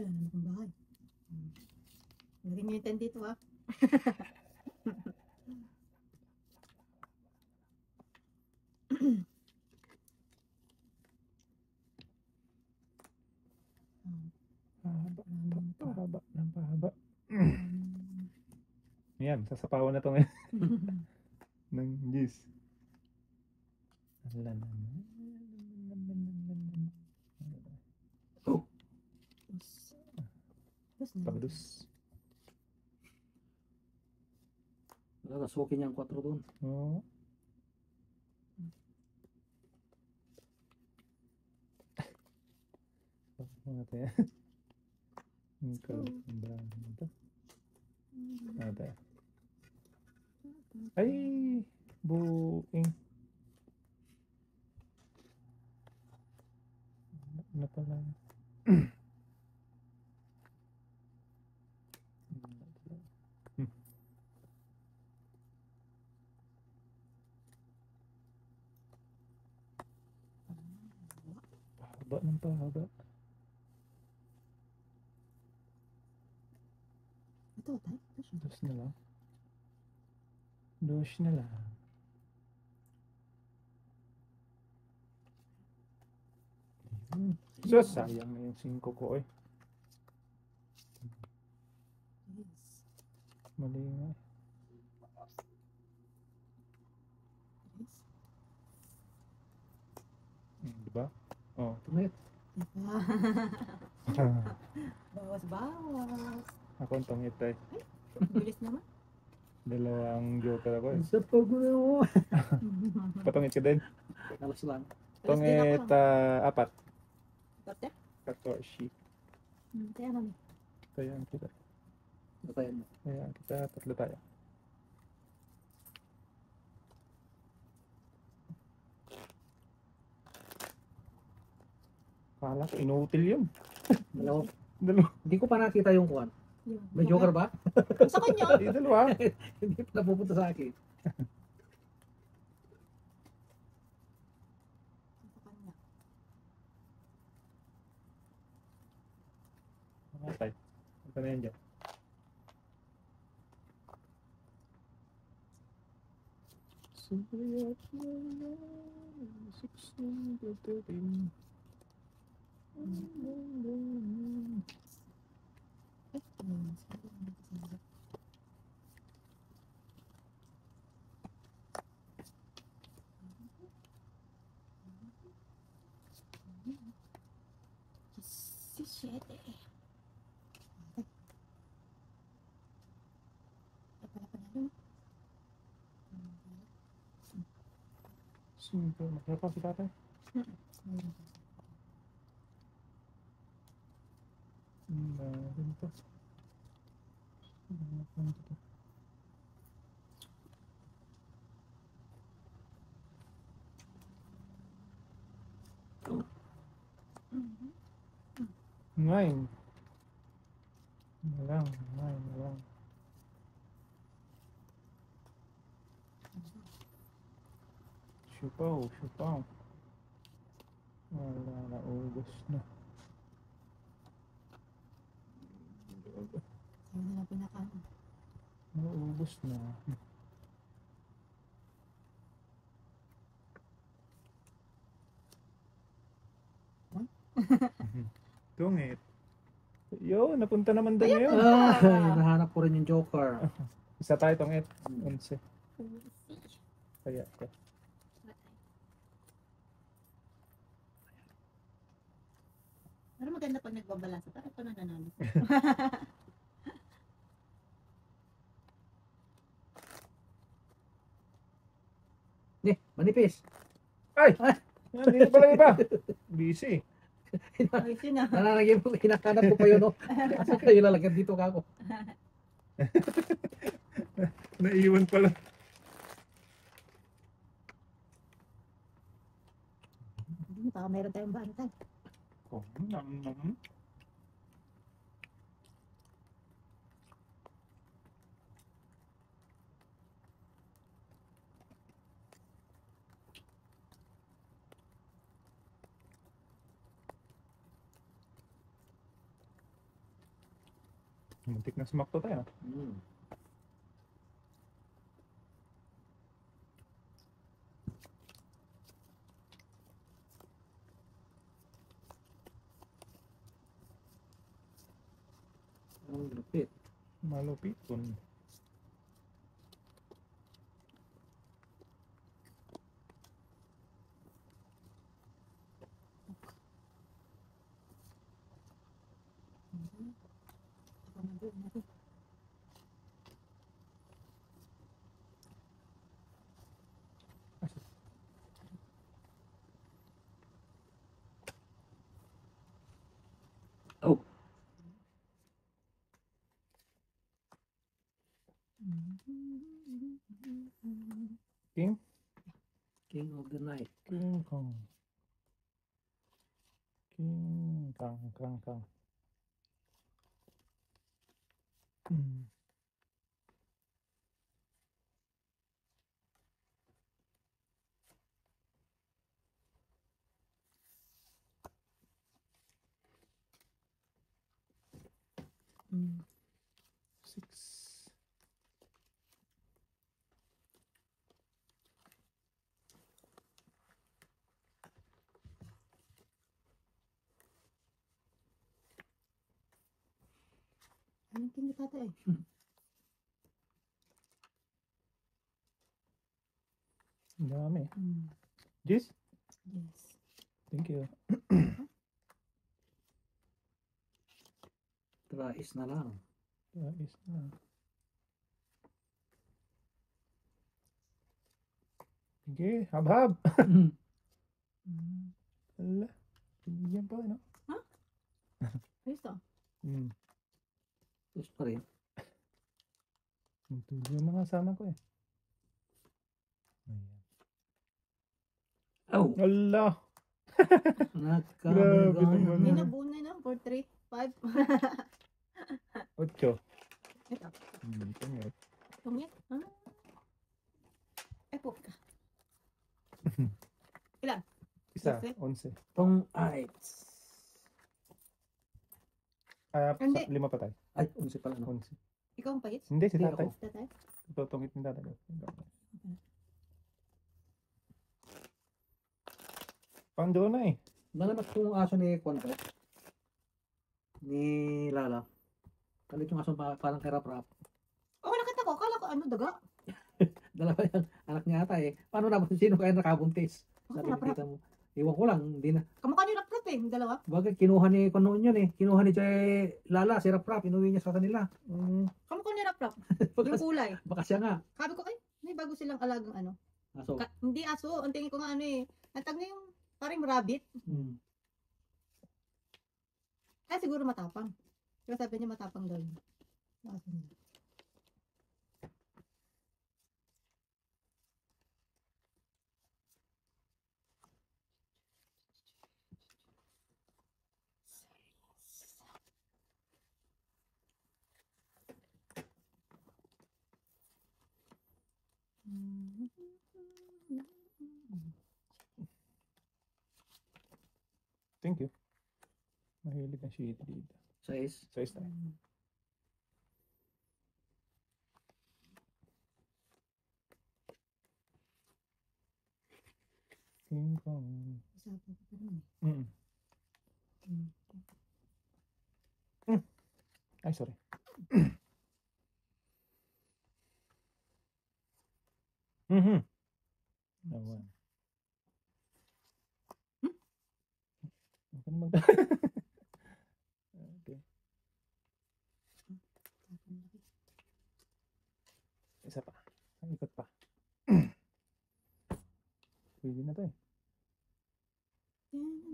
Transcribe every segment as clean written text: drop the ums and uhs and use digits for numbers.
Ayan, ano pang bahay. Lagay mo yung tent dito ha. Pahaba ng pahaba. Yan, sasapawan na to ngayon. Ng juice. Padus. Nakasukin niya ang 4 doon. Oo. Ano tayo? Ang brown ito. Ano tayo? Ay! Buing. Ano pala? Pahaba ng pahaba. Ito tayo. Dos na lang. Dos na lang. So, sayang na yung 5 ko eh. Yes. Mali nga. Yes. Diba? Oh. Tumit. Diba? Bawas. Ako ang tungit tayo. Bilis naman. Dalawang joker ako eh. Sa pagod mo. Patungit ka din. Alas lang. Tungit 4. Kapte? 14. Kaya mami. Kaya kita. Batayan mo. Kaya kita. 3 tayo. Kala ko inutil yun. Dalawa. Dalawa. Hindi ko pa nakita yung kuwan. May joker ba? Sa kanya. Di dalawa. Hindi pa napupunta sa akin. Sa kanya. Okay. Ito na yan dyan. Sumayat na lang, 6 17. Ay, pala panalo. Simple. Magkapa si tatay. Ganito. Nine. Nine lang. Siupaw. Wala na, ubos na. Sa'yo na lang pinakaano. Naubos na. Tungit. Yo, napunta naman doon ngayon. Nahanap ko rin yung joker. Isa tayo tungit. 11. Kaya ka. Pero maganda pag nagbabalansa. Parang ito na nanalo. Manipis. Ay! Dito pala iba. Busy. Ayos yun ah. Nananagin mo, hinahanap ko pa yun, no? Asa kayo lalagyan dito ka ako? Naiwan pala. Baka meron tayong bantay. Oh, Muntik na smack to tayo. No? Hmm. Ang lupit. Malupit po. Oh. King? King of the night. King Kong. King Kang. Hmm. Six. Anong king tata eh? Ang dami. Hmm. Jis? Yes. Thank you. Trais na lang. Is na. Sige, hab-hab. Ala. Yan pa, no? Ayos to. Hmm. Tapos pa rin. Magtuloy yung mga sama ko eh. Ayan. Oh! Ala. Grabe Nagkamagana. naman. May nabunay na. 4, 3, 5. 8. Ito. Pangit. Pangit. Ay po ka. Ilan? Isa, Okay. 11. Tong eight. Hindi. 5 pa tayo. Ay, 11 pala no. 11. Ikaw ang payit? Hindi, si Hindi tatay. ako. Tatay? Tutungit ni tatay. Pando na eh. Nalamat yung aso ni Kwanta. Ni Lala. Kalit yung aso parang kay Rap Rap. Oo, nakita ko. Akala ko ano, daga. Dalawa yung anak niya ata eh. Paano na sino kaya nakabuntis? Sabi Rap ni Rap. tita mo. Iwan ko lang, hindi na. Kamukha ni Rap Rap eh. Yung dalawa. Bagay, kinuha ni Konoon yun eh. Kinuha ni Chay Lala, si Rap Rap, inuwi niya sa kanila. Kamukha ni Rap Rap. Yung Baka, kulay. baka siya nga. Sabi ko, ay, may bago silang alagang ano. Aso. Hindi aso. Ang tingin ko nga ano eh. Ang tag na yung parang rabbit. Hmm. Kaya siguro matapang. Kaya sabi niya matapang daw yun. Aso niya. Thank you. Mahilig ang shit dito. Size. Size tayo. King Kong. Usapan ko pa naman eh. Ay, sorry. Naman. Huwag ka na mag- Okay. Isa pa. Ang ikot pa. Pwede na to eh.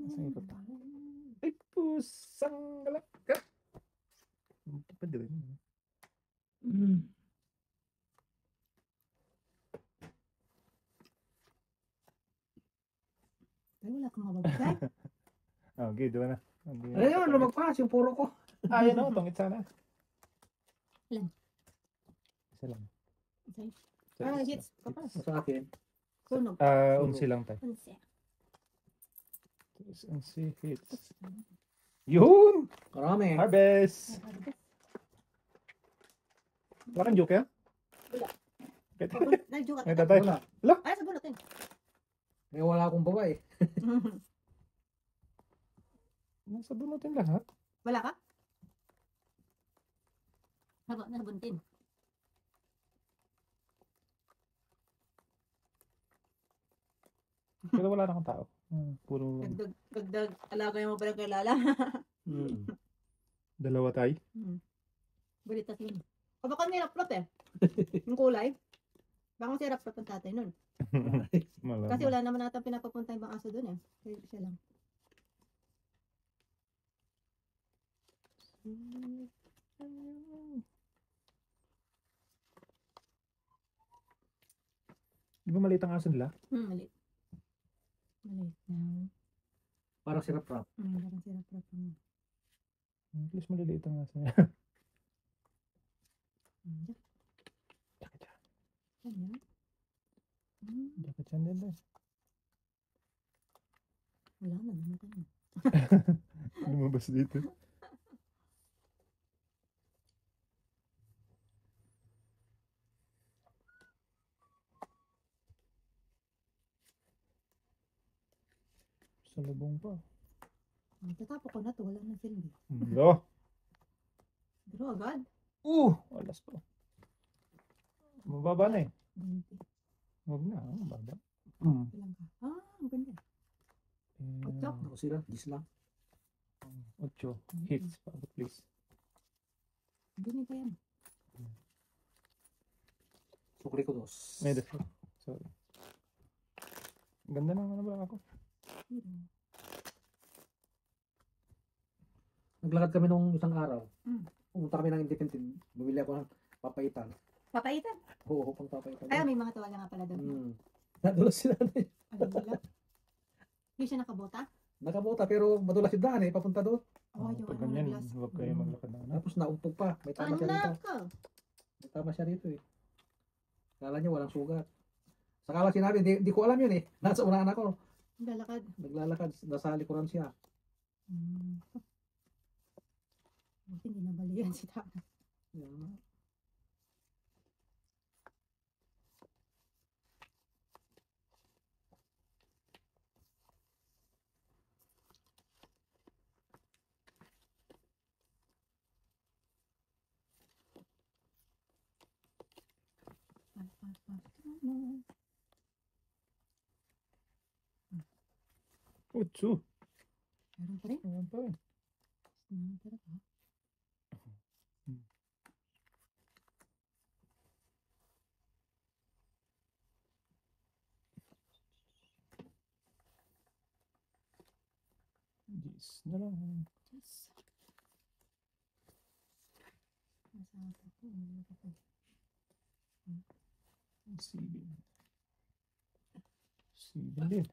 Nasaan ikot pa? Ay, pusang galak ka. Pa doon. Hmm. Ay, wala kang mababagay. Okay, doon na. Ayun, lumagpas yung puro ko. Ayun o, tungit sana. Ilan? Isa lang. Okay. Isa- Hits. Papas. Sa akin. Sunog. 11 lang tayo. Unse. 11 hits. Yun! Karami. Harvest! Wala kang joker? Wala. Kahit Nag-joke Ay, ka. tatay. Wala. Ay, sa bunot eh. Eh, wala akong babae. Nasa bunutin lahat. Wala ka? Nabuntin. Pero wala na kang tao. Puro Dagdag alaga yung mga kilala. Hmm. dalawa tayo. Balitas yun. O baka nirap-rap eh. Yung kulay. Baka si rap-rap ang tatay nun. Malamang. Kasi wala naman natang pinapapunta yung mga aso dun eh. Kaya siya lang. Di ba maliit ang aso nila? Maliit. Maliit na. Parang sirap-rap. Parang si rap-rap. At least maliliit ang aso niya. Jacket yan. Ano? Jacket yan din eh. Wala na, namatay na. Lumabas dito. Sa lubong pa. Tatapo ko na to, wala na silbi. Lo! Pero agad. Alas pa. Mababa na eh. 20. Huwag na. Mababa. Ilang ka? Ang ganda. Ocho. Ako sila, gis lang. 8 hits pa. Please. Hindi pa yan. Sukli ko dos. May default. Sorry. Ganda ng ano ba ako? Naglakad kami nung isang araw. Mm. Pumunta kami ng Independent. Bumili ako ng papaitan. Papaitan. Oo, pang papaitan. Ay, may mga tawala nga pala doon. Nadulas sila na eh. Alam mo lang. Hindi siya nakabota? Nakabota pero madulas yung daan eh, papunta doon. Yung Pag ano, ganyan, naglas. huwag kayo maglakad na ano. Tapos naumpog pa. May tama siya rito. Anak ka. May tama siya rito eh. Kala niya walang sugat. Sakala sinabi, di ko alam yun eh. Nasa unahan ako. Lalakad. Naglalakad, nasa likuran siya. Buti hindi nabalian si Tara. Yan. Utsu! Meron pa rin. Ayan pa rin. Tara pa. Jeez na lang. Yes. Nasa ako. Ano ka pa? Sibin. Sibin din.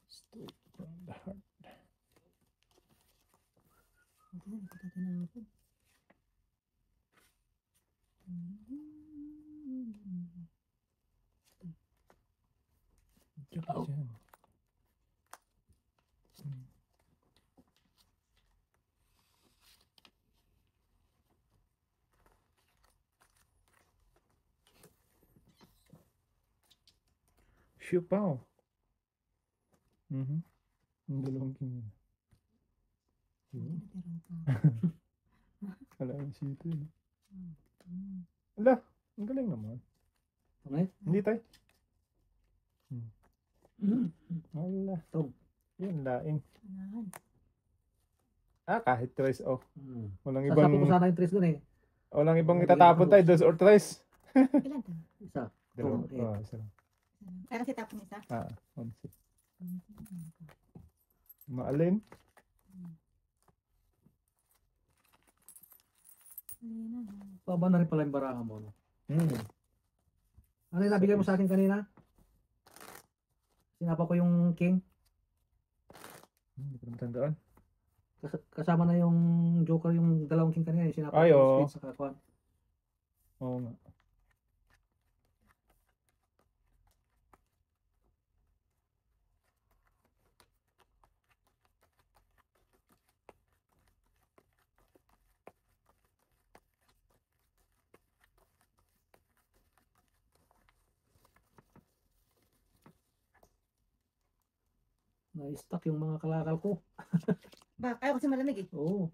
Straight from the heart. Ito na, nakita na ako. Tsaka dyan. Siupaw. Ang dalawang king yun. Yun. Wala yung sito yun. Ala, ang galing naman. Okay? Hindi tayo. Wala. Tom. Yun, laing. Anahan. Kahit tres. Walang Sasapo ibang, ko sana yung tres dun eh. walang ibang itatapon tayo. Dos or tres. Ilan to? Isa. Dalawa. Oh, Isa lang. Ay, kasi tapon isa. Onse. Maalin? Baba na rin pala yung baraha mo. No? Ano yung nabigay mo sa akin kanina? Sinapa ko yung king. Hindi ko naman tandaan. Kasama na yung joker yung dalawang king kanina. Yung sinapa Ay, ko oo. yung spade sa kakuan. Oo nga. Na-stuck yung mga kalakal ko. Ayaw kasi malamig eh. Oo.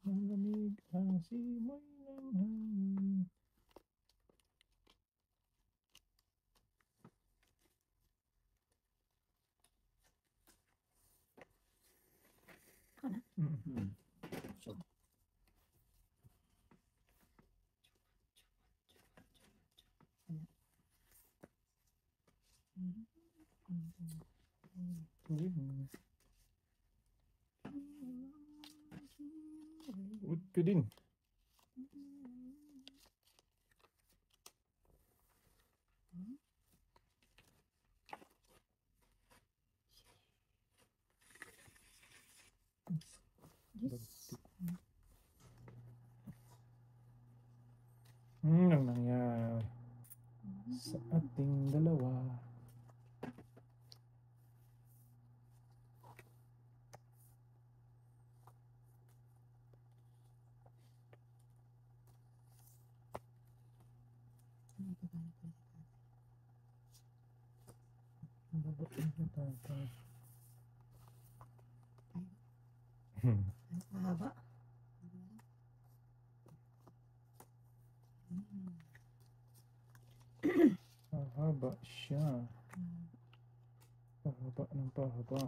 Malamig ang simoy ng hangin. Hmm. So, Ulit ko din. Ang nangyari sa ating dalawa. Mahaba. Pahaba siya. Pahaba ng pahaba.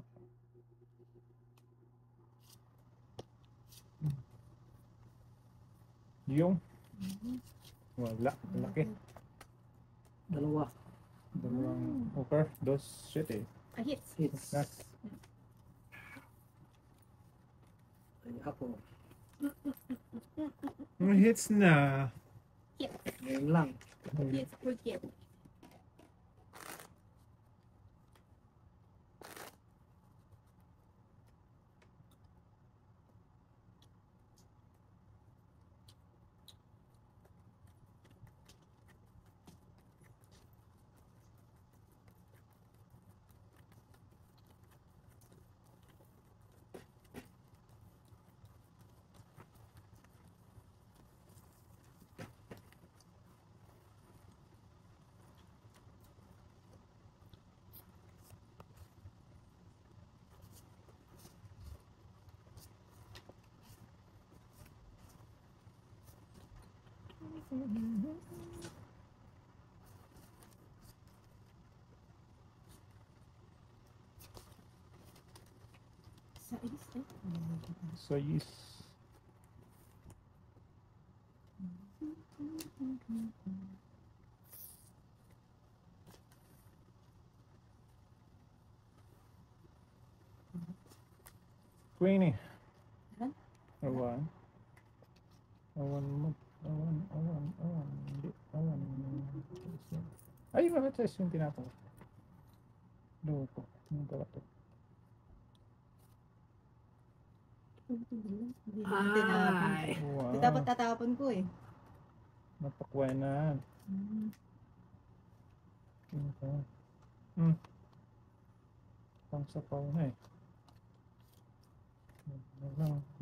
Yung wala. Laki. dalawa. Dalawang upper. Dos. Shit eh. Hits. Hits. Nas. Ay, ako. Hits na. Ngayon lang. Hits per kit. Sayis. Queenie. Ayan. Awan. Awan mo. Awan. Hindi. Awan. Ay, bakit siya yung tinatawag? Loko. Ano pala to? Ay! Wow. Ito dapat tatapon ko eh. Napakwanan. Pang sapaw na eh.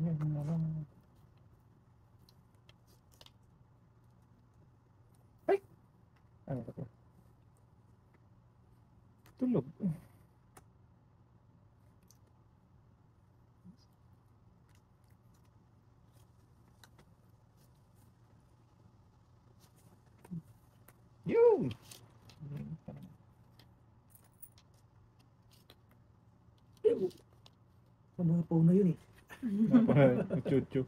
Yan na lang. Ay! Ano ba ito? Tulog. Yun! Pamapaw na yun eh. Chuchu.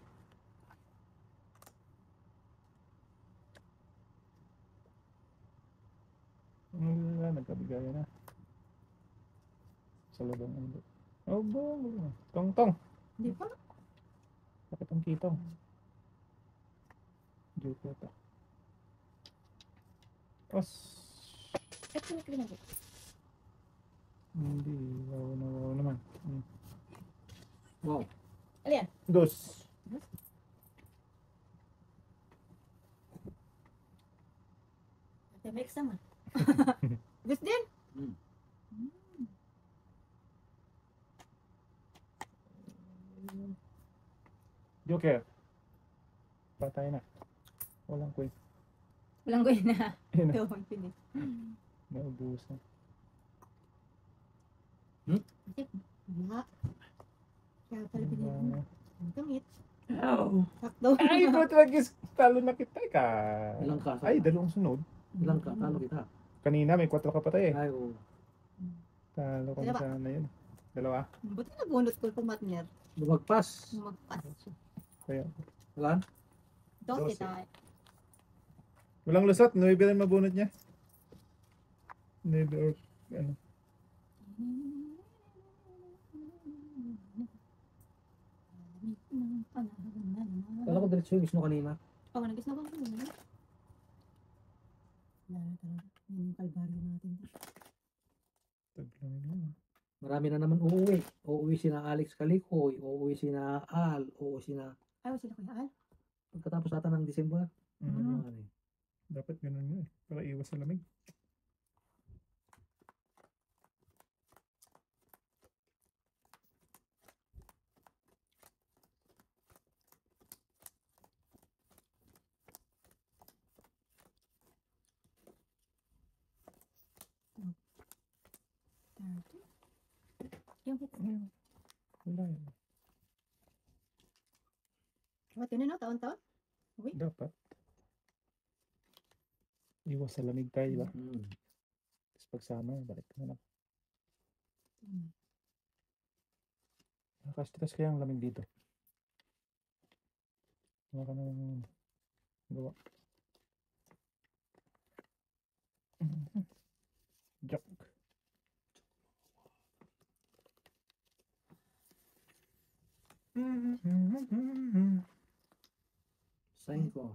Wala, nagkabigay na. Sa lubang ulo. Oh, bo. Tong. Hindi pa. Bakit ang kitong? Juto ito. Os. Ito na kailangan ko. Hindi. Wow naman. Wow. Ano yan? Dos. Ate, may exam ah. Gusto din? Hmm. Joker. Patay na. Walang queen. Walang ko na. Ayun na. Ito, finish. Naubusan. Wala. Kaya pala pinili mo. Ang gamit. Ow. Sakto. Ay, ba't magis talo na kita ka? Ilang ka? Ay, dalawang sunod. Ilang ka? Talo kita. Kanina may 4 ka patay eh. Ay, oo. Talo ka na Dalawa. sana yun. Dalawa. Buti na bunot ko pumatner. Lumagpas. Magpas. Kaya. Wala? Dose Dose. tayo. Walang lusot. 9 rin mabunot niya. 9 or ano. Kala ko diretso yung gusto mo kanina. Oo, nag-guess na ba ako? Wala talaga. Yan yung kalbaryo natin. Taglang yun. Marami na naman uuwi. Uuwi si na Alex Calikoy. Uuwi si na Al. Uuwi si na... Ay, sila Kuya Al. Pagkatapos ata ng December. Mhm. Ano eh. Dapat ganun nga eh. Para iwas sa lamig. Yung hits. Wala yun. What yun na, taon-taon? Dapat. Iwas sa lamig tayo, di ba? Mm. Tapos pagsama, balik na lang. Nakastas kaya ang lamig dito. Wala ka nang gawa. Jack. Sign ko.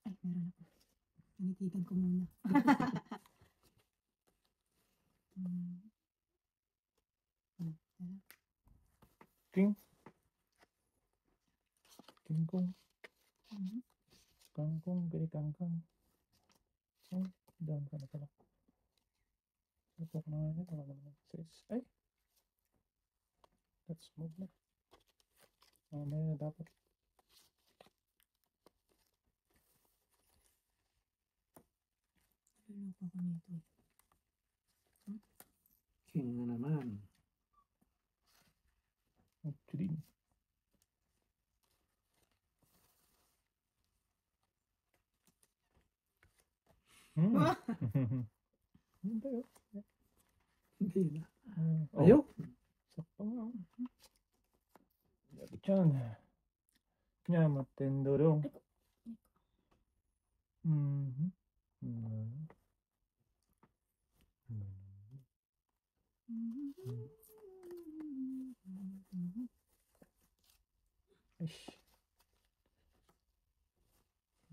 Ay, meron ako. Nanitigan ko muna. King. King kong. Kangkong, bili kangkong. Ay, daan ka na pala. Ito ko na nga yun. Wala naman sis. Ay! Let's move na. Mamaya na dapat. Lulupa ko nito. King na naman. Actually. Hindi tayo. Hindi na. Oh, Ayaw. sakto nga. Yabi chan. Nyamatendorong. Mhm. Ish.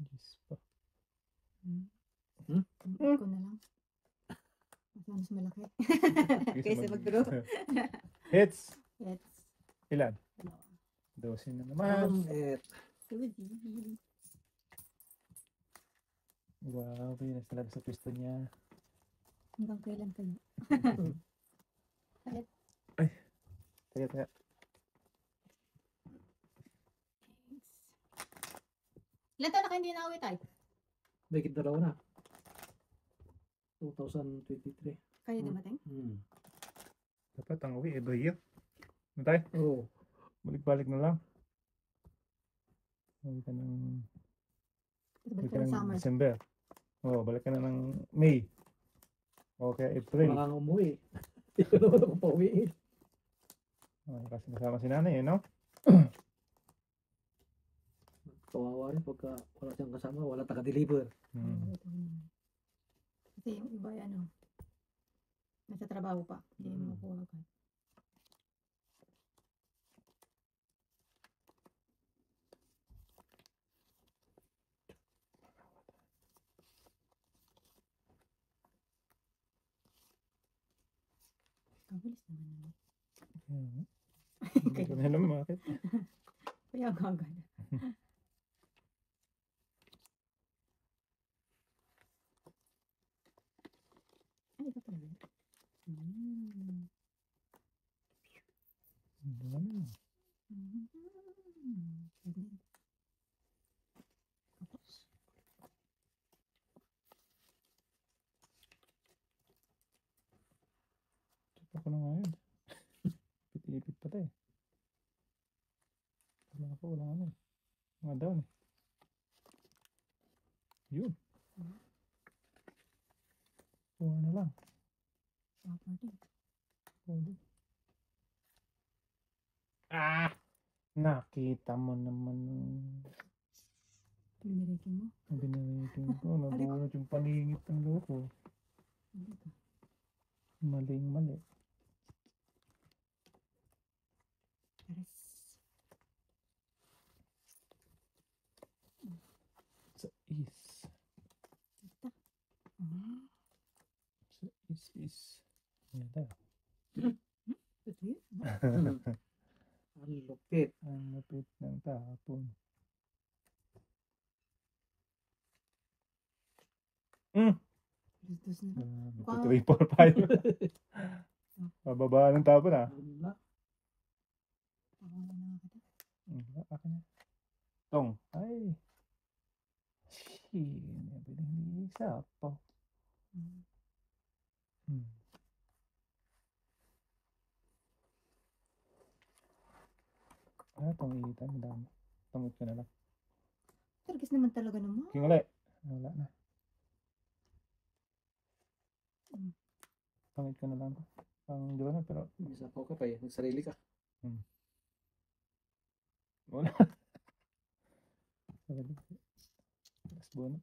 Yes pa. Ko na lang. Mas malaki. Kaysa mag-draw. Hits. Let's. Ilan? Dalawa. 12 na naman. Suzy. Wow, pinas talaga sa pwesto niya. Hanggang kailan kayo? Teka, teka. Ilan taon na kayo hindi na-uwi tayo? Bakit dalawa na? 2023. Kayo dumating? Hmm. Dapat ang uwi every year. Ano tayo? Oo. Balik-balik na lang. Balik ka ng, Balik balik ka ka ng ng summer. December. Oh, balik ka na ng May. Okay, April. Wala kang umuwi. Hindi ko naman ako pauwiin. Oh, kasi kasama si nanay, no? Kawawa rin pagka wala siyang kasama, wala taga-deliver. Hmm. Kasi yung iba, ano, nasa trabaho pa. Hindi mo makuha agad. Kabilis naman naman. Hindi ko na alam bakit. Kaya agad. Ay, ito pala. Ano na? ko na nga yun. Ipit-ipit pa tayo. Wala ko, wala ano. Mga down eh. Yun. 4 na lang. Pwede. Ah! Nakita mo naman Pinirito mo. ang binariting ko. Nabunot yung paningit ng loko. Maling mali. Pares. Sa is. Ito. Ah, Sa is. Yan tayo. ito yun. Ang lupit. Ang lapit ng tapon. Dos na. Ito 3, 4, 5. Pababa ng tapon ah. Wala. Ako na nga kita. Akin na. Tong. Ay. Pwede hindi isa pa. Tong iitan. Madami. Tungit ko na lang. Targis naman talaga naman. King ulit. Wala na. Tungit ko na lang. Pang dito na pero May sapaw ka pa eh. Nagsarili ka. wala. Tapos bunot.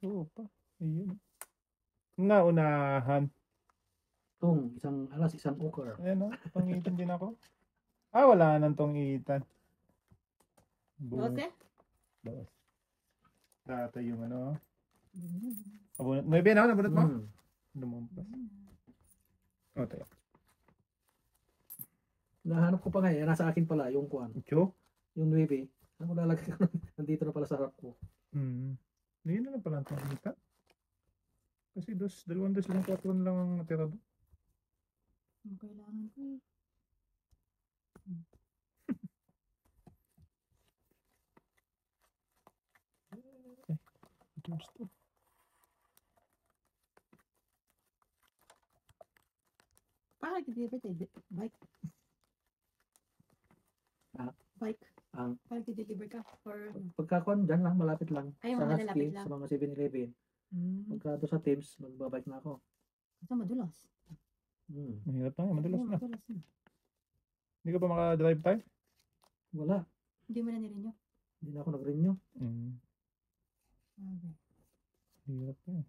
Oo pa. Ayun. Naunahan. Tong, isang alas, isang okra. Ayan o. Pangitan din ako. Wala nang tong itan. Dose? Dos. Data yung ano. Abunot. 9 na. Nabunot mo? Lumumpas. Tayo. Nahanap ko pa nga eh. Nasa akin pala yung kuan. Cho? Yung 9. Ano ko lalagay ko? Nandito na pala sa harap ko. Hindi na lang pala ang kita. Kasi dalawang dos lang, 4 lang ang natira doon. Ang kailangan ko eh. Ito gusto. Paano nag-deliver tayo? Bike? Bike? Ang Paano nag-deliver ka? Or ano? pagkakuan dyan lang, malapit lang. Ay, sa mga Husky, lalapit lang. sa mga 7-Eleven. Pagka doon sa Teams, magbabike na ako. Ito madulas. Mahirap na yan. Madalas Ayun, na. madulas na. Hindi ka pa maka-drive time? Wala. Hindi mo na nirinyo. Hindi na ako nag-renew. Okay. Hirap yan.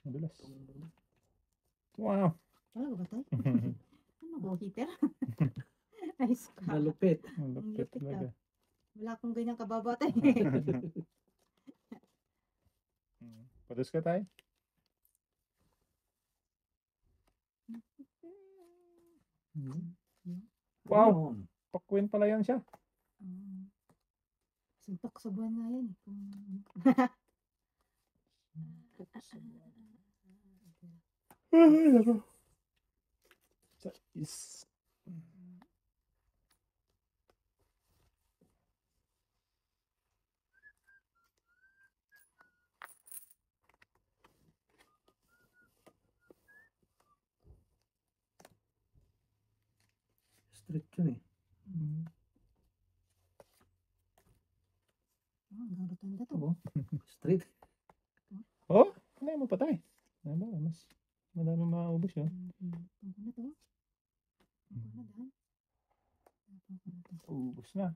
Madalas. Wow. Talaga ba tayo? Ano go heater? Nice ka. Malupit. Ang lapit lupit talaga. Wala akong ganyan kababa tayo. Pados ka tayo? Wow! Yun. Pakwin pala yan siya. Suntok sa buwan nga yan. Sa is. Street yun eh. Ang rotunda to. Oo. Street. Oh, ano mo patay? Ano ba? Mas madami maubos yun. Tungkol na to. Tungkol na daan. Tungkol na to. Ubos na.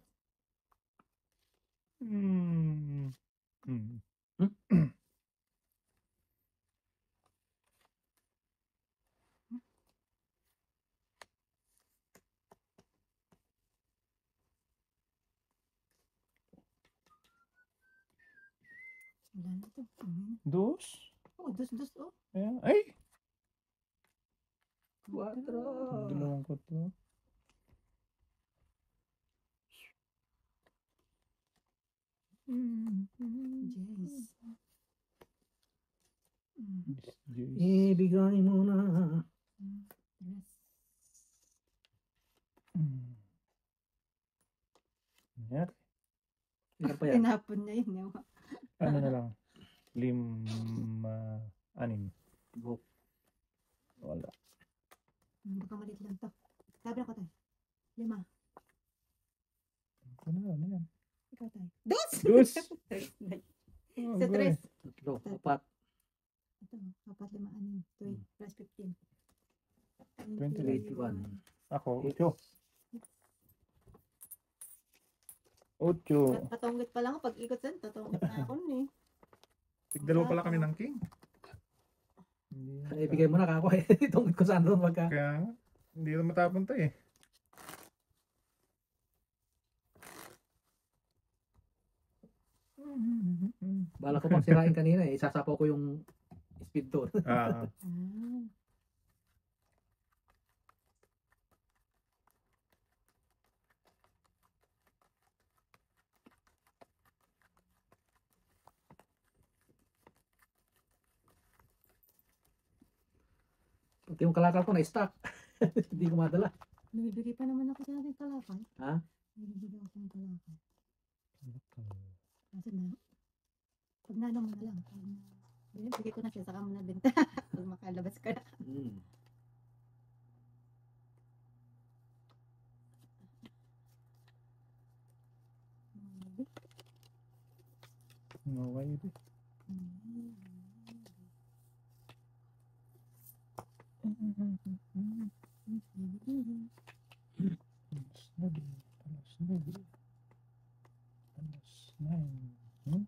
Wala na to. Dos? Oh, dos. Oh. Ayan. Ay! 4. Dalawang ko to. Jeez. Ibigay mo na. Yes. Ayan. Ilan pa yan? Tinapon niya yun. Ano na lang? 5, 6. Go. Wala. Baka maliit lang to. Sabi ako tayo. 5. Ano yan? Ikaw tayo. Dos! Dos! Tres. Oh, Sa goy. 3. 3, 4. Ito, 4, 5, 6, 2, plus 15. 21. Ako, 8. 8. Tatonggit pa lang ako. Pag ikot saan, tatonggit na ako nun eh. Tigdalawa pala kami ng king. Hindi na- Ibigay mo na kako eh. Itong kung saan doon magka. Kaya nga, hindi na matapunta eh. Bala ko pang sirain kanina eh. Isasapaw ko yung speed doon. Ah, Ah. Pati yung kalakal ko na-stuck. Hindi ko madala. Bumibigay pa naman ako sa ating kalakal. Ha? Bumibigay ako ng kalakal. Kasi na, pag nalo mo na lang. Bigay ko na siya, saka mo na benta. Pag makalabas ka na. Hmm. no way. Snuggie. Snuggie. 9. Hmm?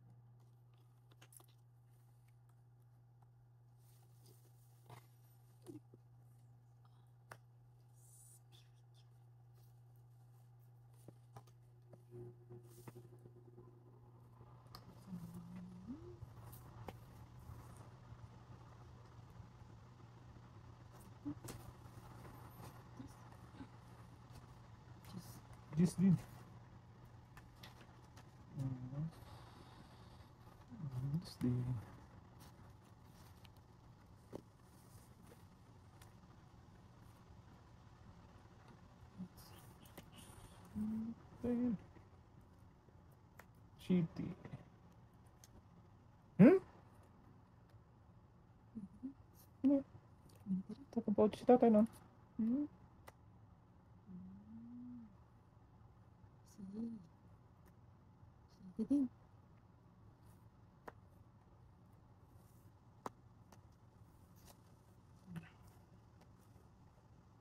This din. This din. Okay. Shitty. Talk about si tatay no? Hmm? Sige din.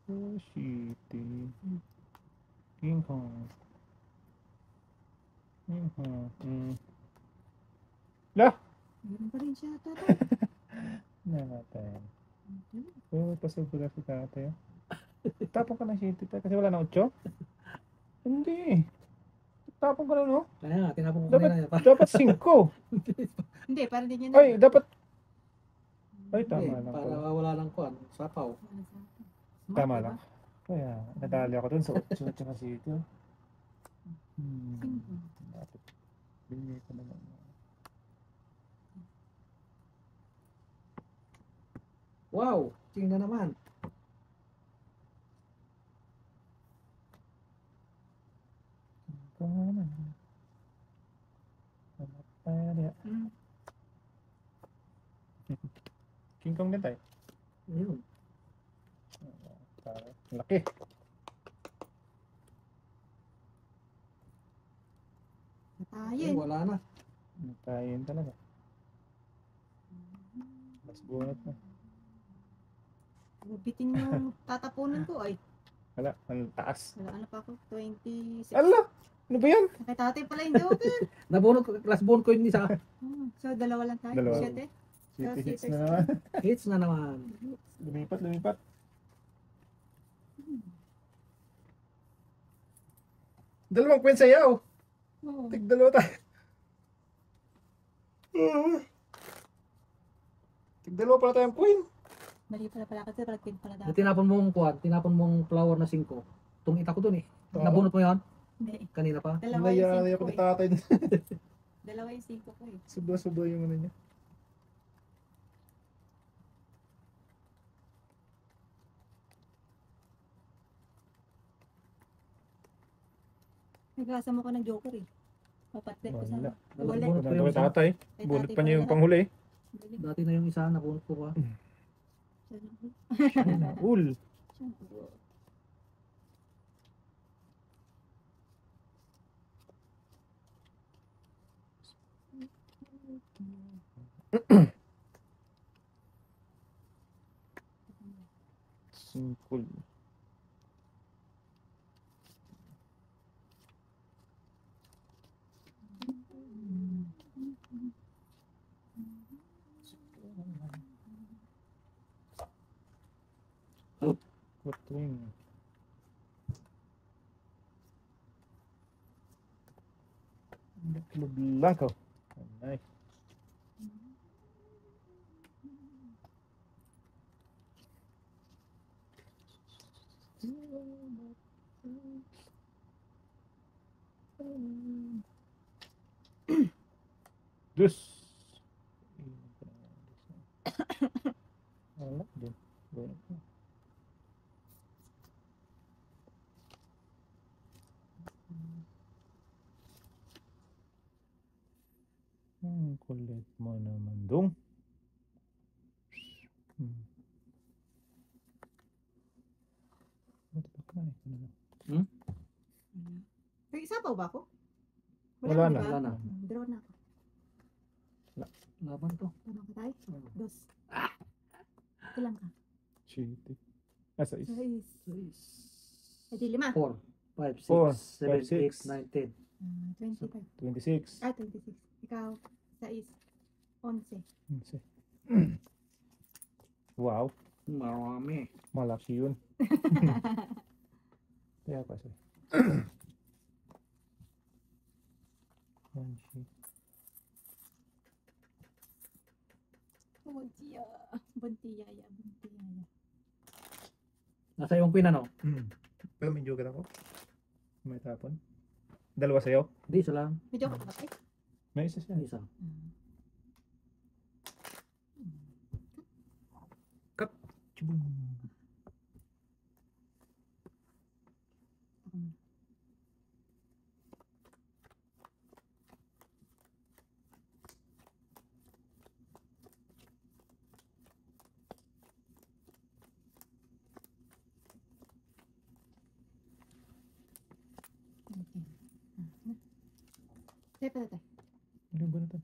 Oh, shitty. King Kong. Lah! Meron pa rin siya, tatay. Natin. Okay. Oh, pasubra si tatay. Tapon ka ng shitty tayo kasi wala na 8? Hindi. Tapon ka na no? Kaya nga, tinapon ko Dapat, kanina. dapat 5. Hindi, para din yun. Ay, dapat. Ay, Hindi, tama lang para pala. wala lang kuan. Sapaw. Tama lang. Kaya, nadali ako dun sa 8 at saka 7. Dapat. Bigay ko naman. Wow! King na naman. Kung naman. Hanap tayo niya. King Kong din tayo. Ayun. Laki. Ay, Natayin. wala na. Tayin talaga. Mas bunot na. Bitin yung tatapunan ko ay. Wala, ang taas. Wala, ano pa ako? 26. Ala! Ano ba yan? Kay tatay pala yung joker. Nabunod ko, last bone ko yun isa. So, dalawa lang tayo. Dalawa. 7. City hits Cheaters. na naman. Hits na naman. Lumipat. Dalawang queen sayaw. Oo. Tigdalawa tayo. Tigdalawa pala tayong queen. Mali pala kasi pala queen pala Na dapat. tinapon mong kuan, tinapon mong flower na 5. Tungita ko dun eh. Oo. Nabunot mo yun? Hindi. Kanina pa? Dalawa yung Nayari 5 ako ko ni eh. tatay. Dalawa yung 5 ko eh. Sobra yung ano niya. Nagkasama ko ng joker eh. Papatlet ko sa Wala. Wala. Nabunot ko Wala yung kay tatay. Kay Bunot tatay pa niya yung pala. panghuli. Galing. Dati na yung isa na ko pa. Sana all. Ul. Sana all. Simple. Quatring. Blanco. Nice. Dus. Wala din. Wala. Kulit mo naman dong. Matatak na eh. Ano na? May isa pa ba ako? Wala di na. ba? Wala na. Draw na ako. Laban to. Tama ka tayo? Dos. Ilang ka? Shitty. Asa is? Sais. 6, Eh di 5. 4, 5, 4, 6, 7, 5, 8, 9, 10. 25. 26. 26. Ikaw, 6. 11. Kasi. Wow. Marami. Malaki yun. Kaya kasi. Manchi. Buntiya. Buntiyaya. Buntiyaya. Nasa yung queen ano? Pero may joker ako. May tapon. Dalawa sa'yo? Hindi, isa lang. Medyo ako ba tayo? May isa siya. Isa. Chubum. Tayo pa tayo. Ano ba na ito?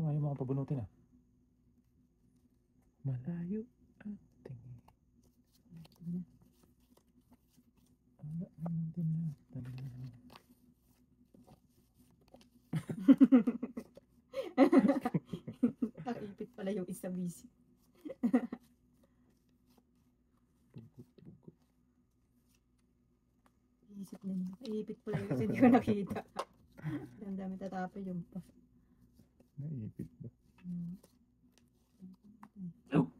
Ayaw mga pabunutin ah. Malayo at tingin. Wala naman din na. Nakaipit pala yung isa busy. Isip na niya. Nakaipit pala yung isa hindi ko nakita. Ang dami tatapay yung pa. Naipit ba?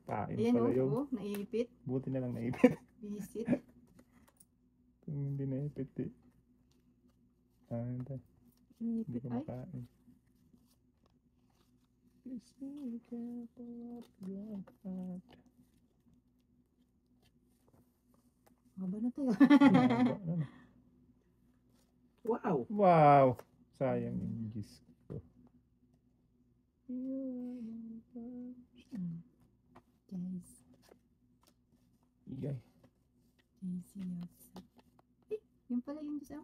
Pain Ayan pala yun. o, naipit. Buti na lang naipit. Visit. Kung hindi naipit eh. Hindi Naipit ko ay. makain. Please be careful of your heart. Haba na tayo. Wow. Wow! Sayang yung gis ko. Guys. Iyay. Yung pala yung isa.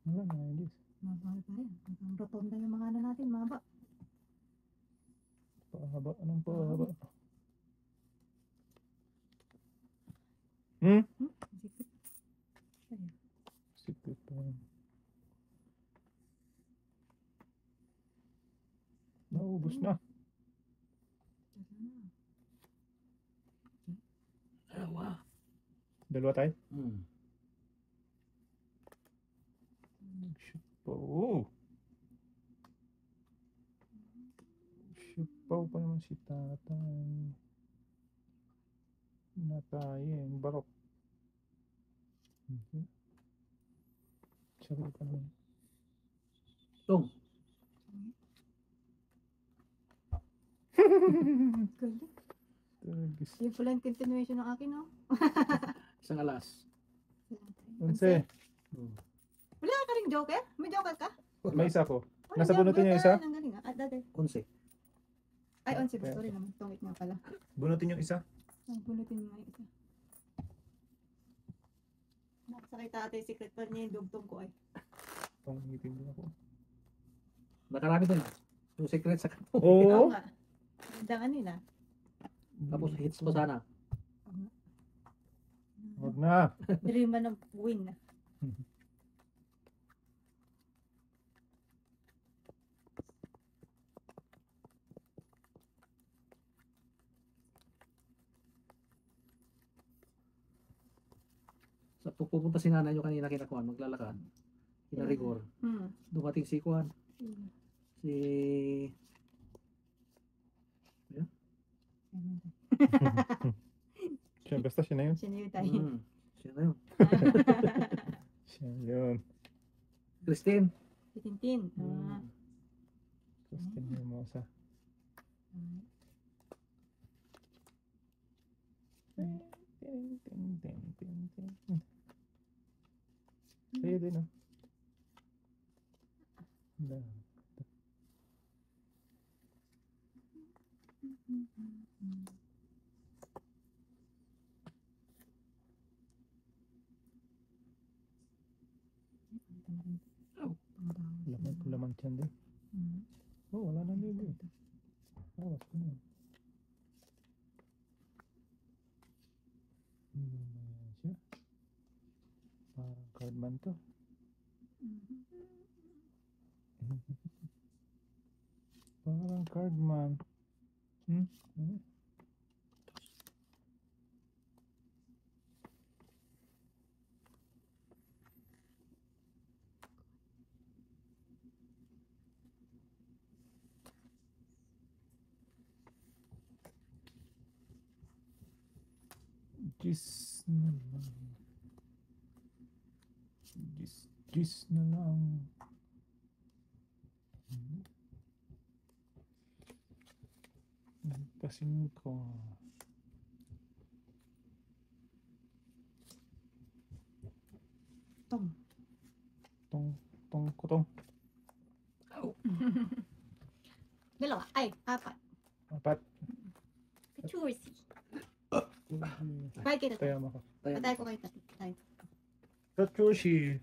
Wala na yung gis. Mababa pa rin. Ang rotonda yung mga ano natin, maba. Pahaba. Anong pahaba? Sikip. Ayun. Sikip pa yan. Naubos na. Wow. Dalawa tayo? Hmm. Shoot pa. Oh! Shoot pa naman si tatay. Natayin. Barok. Okay. Sarili pa naman. Tong. Galing. Tagis. Yung pala yung continuation ng akin, no? Isang alas. Unse. Hmm. Wala ka rin joker? May joker ka? May isa ko. Nasa bunutin niyo isa? Ang galing ah. Ah, dati. 11. Ay, 11 ba? Okay. Sorry naman. Tungit nga pala. Bunutin yung isa. Bunutin mo nga yung isa. Nakasakit ate, secret pa niya yung dugtong ko ay. Pangitin din ako. Nakarami din. Yung secret sa kanto. Oo Oo. nga. Dangan nila. Tapos hits pa sana. Wag na. Dream man ng win. Sa pupunta si nanay yung kanina kinakuan, maglalakad. Kinarigor. Dumating si Kuan. Si... Siya, basta siya na yun. Siya na yun tayo. Siya na yun. Siya yun. Christine. Si Tintin. Christine Hermosa. Ting, ting, ting, ting, ting. Sa'yo din, oh. Da. Laman tiyan din. Oh, wala na din. Awas ko na. Ayan siya. Parang cardman to. Parang cardman. Gis na lang. Gis na lang. Pasin ko. Tong kutong. Dalawa. Ay, apat. Apat. Kachursi. Bye kita. Tayo mo ko. Patay ko kayo tati. Tayo. Katsushi.